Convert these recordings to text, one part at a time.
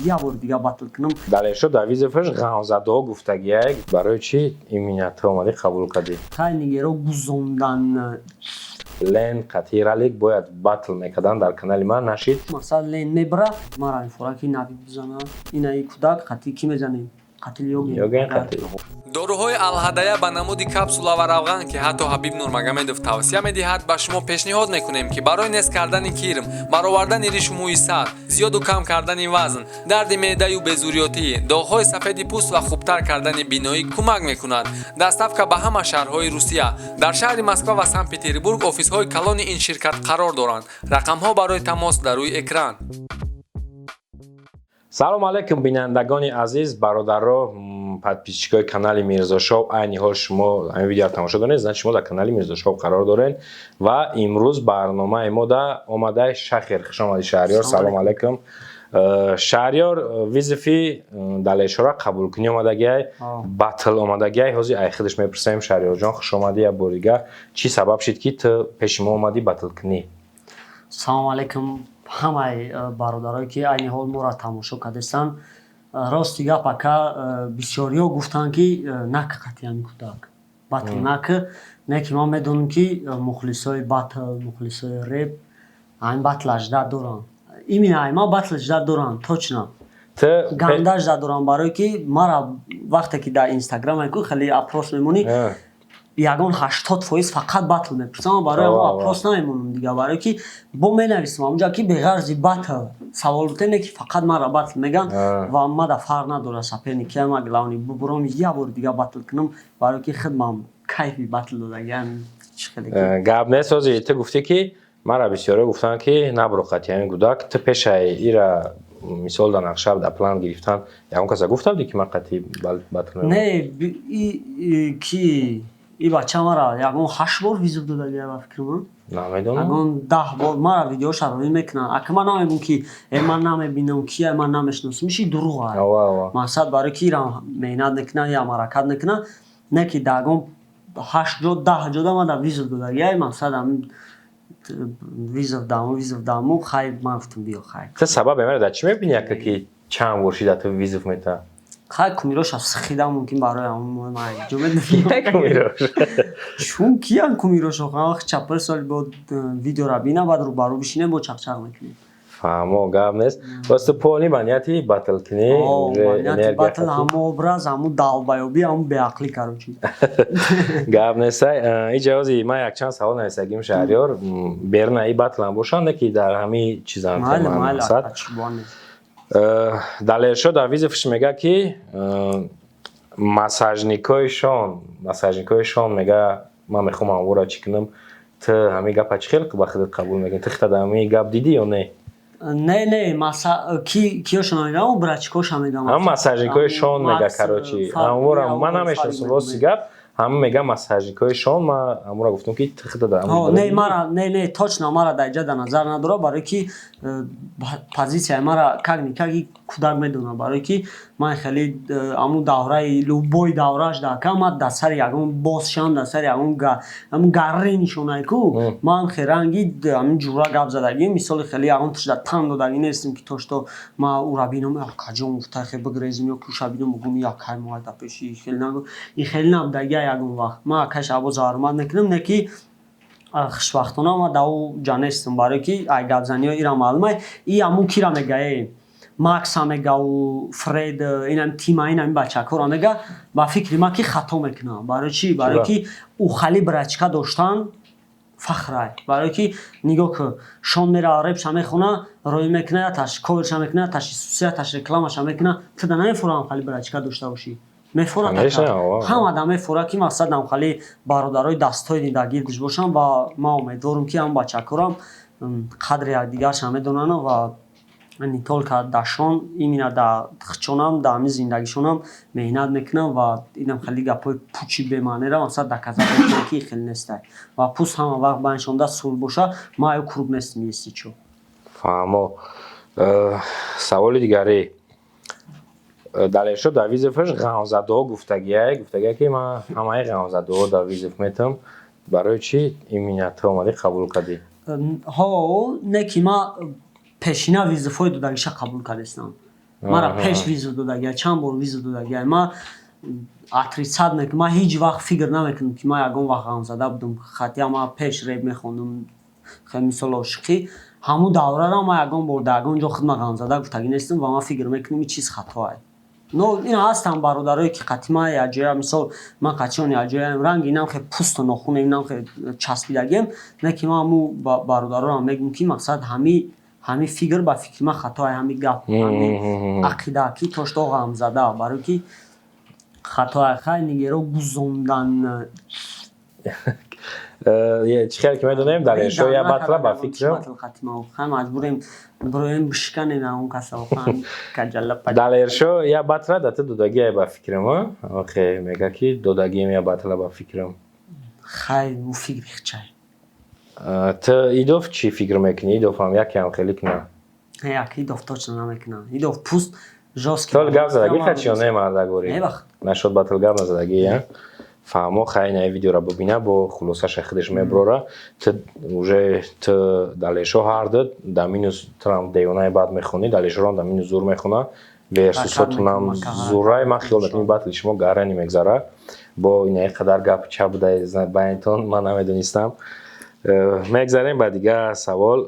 یه بار دیگه باتل کنم. دلیل شد دویزفش غمزده ها گفتگی برای چی این مینت آمدی قبول کردی؟ خیلی رو گذوندن. لین قطیرالیک باید باتل میکردن در کانال من نشید. مثلا لین میبره ما را این فوراکی نبی بزنه. این ای کودک قطی کی میزنیم؟ قتل یوگین قطی. доруҳои алҳадая ба намуди капсула ва равған ки ҳатто ҳабиб нурмагомедов тавсия медиҳад ба шумо пешниҳод мекунем ки барои нест кардани кирм баровардани ришу мӯи сар зиёду кам кардани вазн дарди меъдаю безурётӣ доғҳои сафеди пӯст ва хубтар кардани биноӣ кӯмак мекунад. дастафка ба ҳама шаҳрҳои русия дар шаҳри москва ва санкт петербург офисҳои калони ин ширкат қарор доранд. рақамҳо барои тамос дар рӯи экран. салом алейкум бинандагони азиз, бародаро, подписчикои канали Мирзо Шоу. айни ҳол шумо ҳамин видеоро тамошо доред, значит шумо дар канали Мирзо Шоу қарор доред ва имрӯз барномаи мо да омадаи Шахер. хуш омадӣ Шаҳрёр. салом алейкум. Шаҳрёр визифи далешора қабулкунӣ омадагиай, батл омадагиай. ҳозир ай худаш мепурсем Шаҳрёрҷон, хуш омадӣ я бор дигар. Чӣ сабаб шид ки ту пеши мо омадӣ батл кунӣ? салом алейкум ҳамаи бародарое ки айни ҳол моро тамошо кардестанд. рости гап ака бисёриҳо гуфтанд ки нака қати ҳамин кӯдак батл нака. не ки ман медонам ки мухлисои батл, мухлисои реп ҳамин батл ажда доранд. имина ай ман батл ажда доранд точно. ганда ажда доранд барое ки мара вақте ки дар инстаграм айку хеле апрос мемонӣ ягон 80% фақат батл мепурсам. барои ҳама апрос намемонам дига, барое ки бо менависам ҳамонҷа ки беғарзи батл савол бутене ки фақат мара батл меган ва мада фарқ надора саперник киям аглавни бубурам я бор дига батл кунам, барое ки худ ман кайфи батл додагиам. гап нест. ҳозир ту гуфтӣ ки мара бисёриҳо гуфтанд ки набуро қати ҳамин кӯдак. ту пешаи ира мисол дар нақша дар план гирифтан ягон каса гуфтавди ки ман қати батл мекунам? Не ки и бача мара ягон 8 бор визит додагиам ба фикрман. намедонам. ягон 10 бор мара видеоша роӣ мекунам. ака ман намегӯм ки ман намебинам кия ман намешносам. иши дурӯғ ай. мақсад барои ки ира меҳнат мекунам я маракат мекунам. не ки дар ягон 8 ҷо 10 ҷода мада визит додагиам. мақсад ҳамин визит даму хайр ман гуфтам биё хайр. ту сабаб мемара дар чӣ мебинӣ яка ки чанд бор шида ту визит мета? хайр кумироша сихида мумкин барои ҳамон ман ҷо медонам. чун киян кумироша вақт чапар соли бод видеора бина баъд рӯбарӯ бишинем бо чақчақ мекунем. фаҳмо гап нест. восту пони ба нияти батл кунӣ? нияти батл ҳамо образ ҳамо далбаёбӣ ҳамо беақлӣ карочи. гап нестай. иҷа ҳозир ман якчанд савол нависагим Шаҳрёр. берна и батлам бошанд не ки дар ҳамин чизам мақсад. далелшо дар визифш мега ки масажникои шон мега ман мехоҳам амвора чӣ кунам. ту ҳамин гапа чӣ хел ба худат қабул мекунӣ? ту хита дар ҳамин гап дидӣ ё не? не киёша мегам брачкоша мегам. ҳам масажникои шон мега карочи амвора ман намешиносам рости гап. ҳама мега масажникои шон. ман амвора гуфтам ки ту хита дар не точно мара дар ҷа дар назар надора, барои ки позитсияи мара каги кӯдак медонам. барои ки ман хеле ҳамун давраи любой даврааш дака ман дар сари ягон босшам дар сари ҳамун гарре нишонайку ман херанги ҳамин ҷура гап задагӣ мисоли хеле ягон тишда тан додагӣ нестем ки тошто ман ура бинам якаҷон гуфта хе бигрезим ё кӯша бинам бугум якай мода пеши ин хеле набудагия ягон вақт ман акаш або зармат мекунам. не ки хушбахтона ман дав ҷа нестам, барои ки ай гапзаниҳо ира маълумай и ҳамун кира мегаe макса мегау фред инам тима инами бачакора мега ба фикри ман ки хато мекунам. барои чи? барои ки ухали брачка доштан фахрай. барои ки нигоҳ ку шон мера репша мехона роӣ мекуна яташ коверша мекуна яташ сусияташ рекламаша мекуна. ту да намефурам ухали брачка дошта бошӣ. мефора ҳамада мефора ки мақсад намхали бародарои дастҳои нидагирдиш бошам ва ман умедворам ки ҳам бачакорам қадри якдигарша медонанд ва не толка дар шон имина дар хичонам дар ҳамин зиндагишонам меҳнат мекунам ва инам хеле гапҳои пучи бемаънера мақсад даказа ки хеле нестай ва пӯст ҳама вақт баншонда сул боша ман ё курб нестим есичо. фаҳмо. саволи дигаре далелшо дар визифш ғамзадаҳо гуфтагиай ки ман ҳамаи ғамзадаҳо дар визиф метам. барои чӣ ин минатҳо омадӣ қабул кардӣ? не ки ман пешина визифҳои додагиша қабул кардестам. мара пеш визу додагия чанд бор визу додагия ма отрицат мекунам ма ҳеҷ вақт фикр намекунам ки ма ягон вақт ғамзада будам хатия ма пеш реп мехондам хеле мисол ошиқӣ ҳамун давраро ма ягон бор дар ягон ҷо худма ғамзада гуфтагӣ нестам ва ма фикр мекунам ин чиз хатоае но ин ҳастанд бародарое ки қатима якҷоя мисол ман қатиён якҷояам ранги инам хе пусту нохуне инам хе часпидагием не ки ман ҳамун бародарорам мегӯям ки мақсад ҳами фикр ба фикри ман хатоае ҳами гап ҳами ақида ки тошто ғамзада барои ки хатоае хай нигеро гузондан چی خیلی که میدونیم دلیرشو یا بطلا با فکرم مجبوریم برویم بشکنیم اون کسا دلیرشو یا بطلا داته دودگی با فکرم آخه میگه که دودگیم یا بطلا با فکرم خیلی او فکر چای تا ایدوف چی فکر میکنی؟ ایدوف هم یکی هم خیلی کنه یکی ایدوف توچن نمیکنه ایدوف پوست جاست تول گاب زدگی خدشی ها نمارده گوری نشد بطل گاب نزدگی فهمو خیلی نه ویدیو را ببینه با خلاصش خودش میبره تا уже تا دلیشو هرده در مینوس ترام دیونه بعد میخونی دلیشو را در مینوس زور میخونه версусотунам зурай ман хиёл мекунам батли шумо гарани мегзара бо инаи қадар гап ча буда байнтон ман намедонистам мегзарем ба дигар савол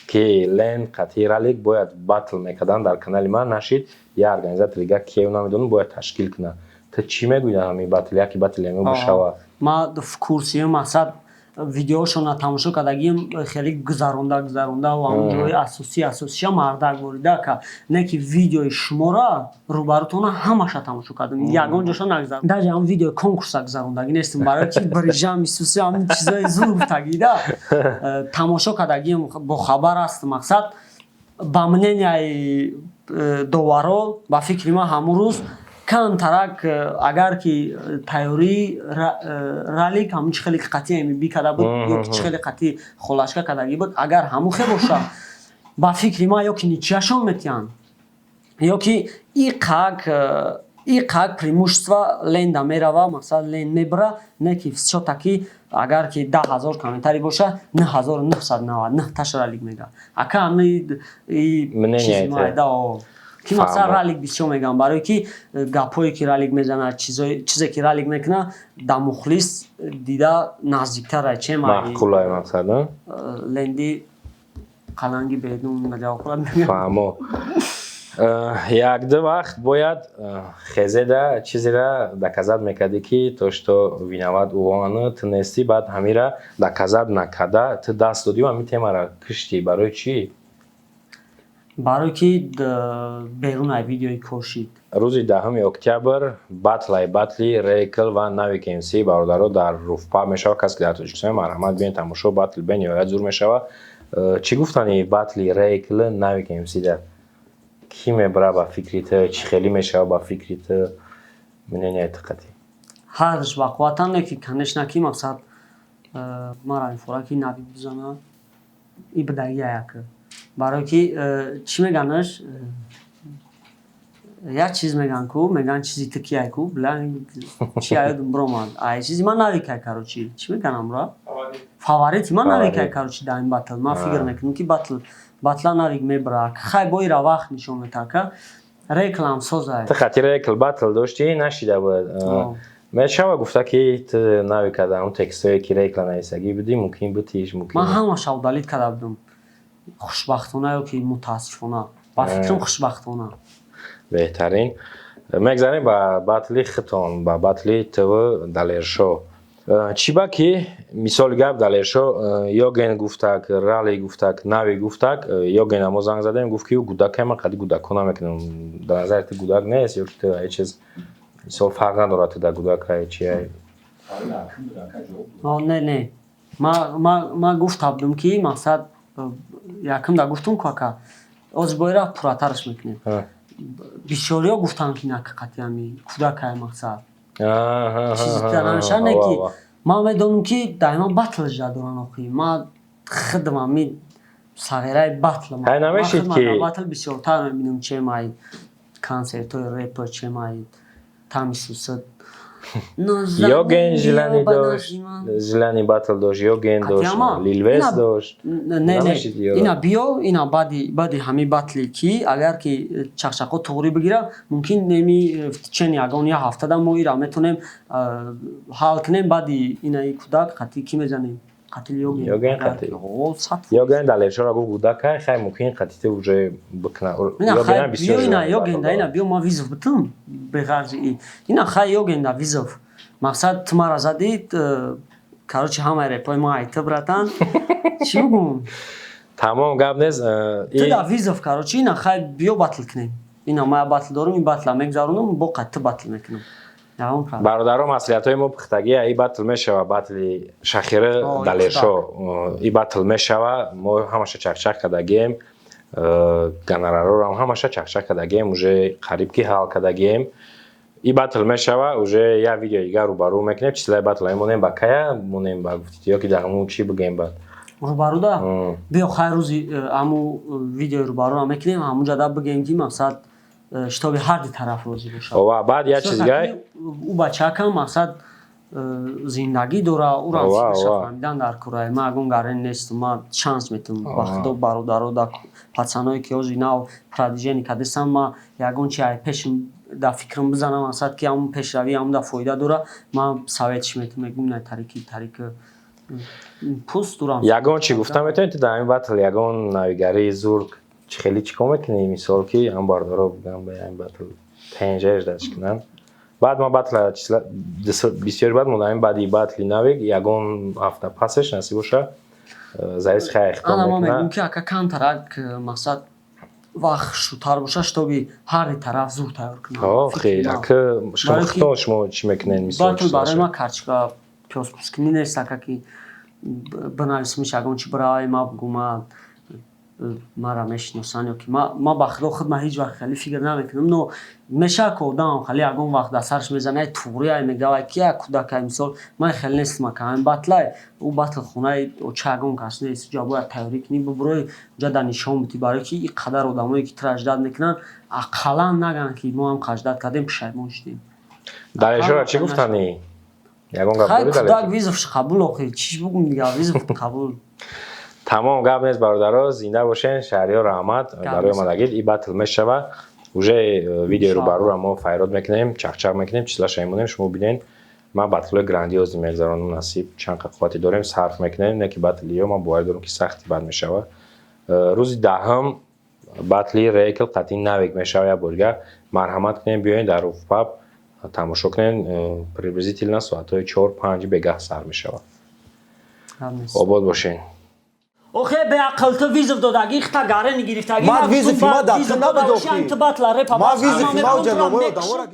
ки лен қатъи ралик бояд батл мекардан дар канали ман нашид я организатори дигар кию намедонам бояд ташкил кунад та чӣ мегӯӣ дар ҳамин батл яки батл яме бошава ма в курси мақсад видеошона тамошо кардагим хеле гузаронда ва он ҷои асосия мардак борида ка не ки видеои шумора рӯбарутона ҳамаша тамошо кардам ягон ҷошо нагзард даже ҳам видеои конкурса гузарондагӣ нестим барои ки брижам исуси ҳамин чизои зур гуфтагида тамошо кардагим бохабар аст мақсад ба мненияи доваро ба фикри ман ҳамун рӯз камтарак агар ки тайёрии ралик ҳамун чӣ хеле қатъи бикарда буд ё ки чӣ хеле қатъи холашка кардагӣ буд агар ҳамун хе боша ба фикри ман ё ки ничияшон метиҳанд ё ки иқак преимущество ленда мерава мақсад лен мебара не ки всё-таки агар ки 10,000 комментарий боша 9,999 таша ралик мега ака ҳами чизи майда ки мақсад ралик бисёр мегам барои ки гапҳое ки ралик мезанад чизе ки ралик мекунад да мухлис дида наздиктара чемаъқулай мақсад ленди қаланги бедун наҷавохӯрад фаҳмо як-ду вақт бояд хезеда чизера доказат мекарди ки то что виноват уону ту нестӣ баъд ҳамира доказат накарда ту даст додӣ ҳамин темара киштӣ барои чӣ барои ки берунай видеои кошид рӯзи 10 октябр батли рейкл ва нави кмс бародаро дар руфпа мешава касе ки дар тоҷикистон марҳамат биён тамошо батл бениҳоят зур мешава чӣ гуфтани батли рейкл нави кмс да ки мебара ба фикрит чӣ хеле мешава ба фикрит мненияи тиқатӣ ҳарш бақувватан не ки конечно ки мақсад мара инфораки нави бизана и бидагияяк барои ки чӣ меганаш як чиз меган ку меган чизи тикияй ку билан чи аёдум бромад ай чизи ман навикай карочи чӣ меганам ра фаворити ман навикай карочи дар ин батл ман фикр мекунам ки батла навик мебара хай бо ира вақт нишон метака реклам созай ту хати рекл батл доштӣ нашида буд мешава гуфта ки ту нави карда он текстое ки рекла нависагӣ будӣ мумкин бутиш мумкин ман ҳамаша удалит карда будам хушбахтона ё ки мутаассифона ба фикрам хушбахтона беҳтарин мегзарем ба батли хитон ба батли тв далершо чӣ ба ки мисоли гап далершо ёген гуфтак рали гуфтак нави гуфтак ёген амо занг задем гуфт ки гудакай ман қади гудакона мекунам дар назари ту гудак нест ё ки ту ҳеҷ чиз мисол фарқ надорад ту дар гудакай чиай не ма гуфта будам ки мақсад якм да гуфтум кака оз боира пурратарш мекунем бисёриҳо гуфтанд ки накақати ами кудакай мақсад чизитанашане ки ман медонам ки даима батл жа доран охи ма хидмами сағираи батлам ҳай намешид ки батл бисёртар мебинам чемаи консертҳои репо чемаи тамисусад Йоген жилани дошт, жилани батл дошт, Йоген дошт, Лилвес дошт. ина биё ина баъди ҳами батле ки агар ки чақчақо туғри бигира мумкин неми чен ягон я ҳафтада мо ира метонем ҳал кунем баъди инаи кӯдак қатӣ ки мезанем қатил Йоген қатил. Йоген да левшора гуфт кӯдакай хай мумкин қатите уже бикна. Йоген бисёр ина биё ма визов битум беғарзи ина хай Йоген да визов мақсад ту мара задид короче ҳамаи репои ма айта братан чӣ бугум тамом гап нест. ту да визов короче ина хай биё батл кунем ина ма батл дорум ин батла мегзаронам бо қатӣ батл мекунам. бародаро маслиҳатҳои мо пухтагия и батл мешава батли шахира далешо и батл мешава мо ҳамаша чакчак кардагием гонорарорам ҳамаша чакчак кардагием уже қариб ки ҳал кардагием и батл мешава уже я видео дигар рӯбарӯ мекунем числаи батлаи монем ба кая монем ба гуфтитиё ки дагму чӣ бигем бад рӯбарӯда биё хай рӯзи ҳаму видеои рӯбарӯра мекунем ҳамунҷа да бигем ки мақсад штоби ҳарди тараф розӣ бошад ва баъд як чизгай ӯ бачакам мақсад зиндагӣ дора ура фаҳмидан дар кораи ма ягон гарен несту ма шанс метавам ба худо бародаро да пацаное ки ҳозир нав продвижение кардесам ма ягон чи ай пешим да фикрам бизанам мақсад ки ҳамун пешравӣ ҳамун да фоида дора ма советиш метавам мегӯм на тарика пуст дурам ягон чи гуфта метавонед дар ҳамин батл ягон навигарии зург хеле чӣ кор мекунӣ мисол ки ҳам бародаро бигам ба ин батл пенҷаеш даш кунан баъд ма батла числа бисёр бад модаем баъди батли навик ягон ҳафта пасеш насиб боша заис хай ихтом ана ма мекунад мегӯм ки ака камтарак мақсад вақт шутар боша штоби ҳарди тараф зуд тайёр кунам охи ака шумо хитон шумо чӣ мекунед мисол батл барои ма карчка пёспускини нест ака ки бинависимиш ягон чи бираи ма бигума мара мешиносан ё ки ма ба худо худ ма ҳеҷ вақт хеле фикр намекунам но мешавад ки одам хеле ягон вақт дар сараш мезана туғри ай мегавад ки як кӯдакай мисол ман хеле нестам ака ҳамин батлай ӯ батл хонаи оча ягон кас нест ҷа бояд тайёрӣ кунӣ бубурои ҷа да нишон бидӣ барое ки ин қадар одамое ки туро аждад мекунанд ақаллан нагӯянд ки мо ҳам қаждад кардем пушаймон шудем далешора чӣ гуфтани ягон гап хай дорӣ кӯдак визовш қабул охи чӣ бугум дига визов қабул тамом гап нест бародаро зинда бошен шаҳриёр раҳмат барои омадагид и батл мешава уже видеои рӯбарӯра мо файрод мекунем чақчақ мекунем числаша мемонем шумо бинен ман батлҳои грандиозе мегзаронам насиб чанд қақовати дорем сарф мекунем не ки батли ё ман боварӣ дорам ки сахти бад мешава рӯзи даҳам батли рекл қатъи навик мешава як бор дигар марҳамат кунем биёен дар руфпаб тамошо кунем приблизительно соатҳои 4-5 бегаҳ сар мешава обод бошен охе беақл ту визов додагӣ ихта гарени гирифтагӣ Ман визов ма дактор набуд охи. батла репа Ман визов ма ҷаноба давора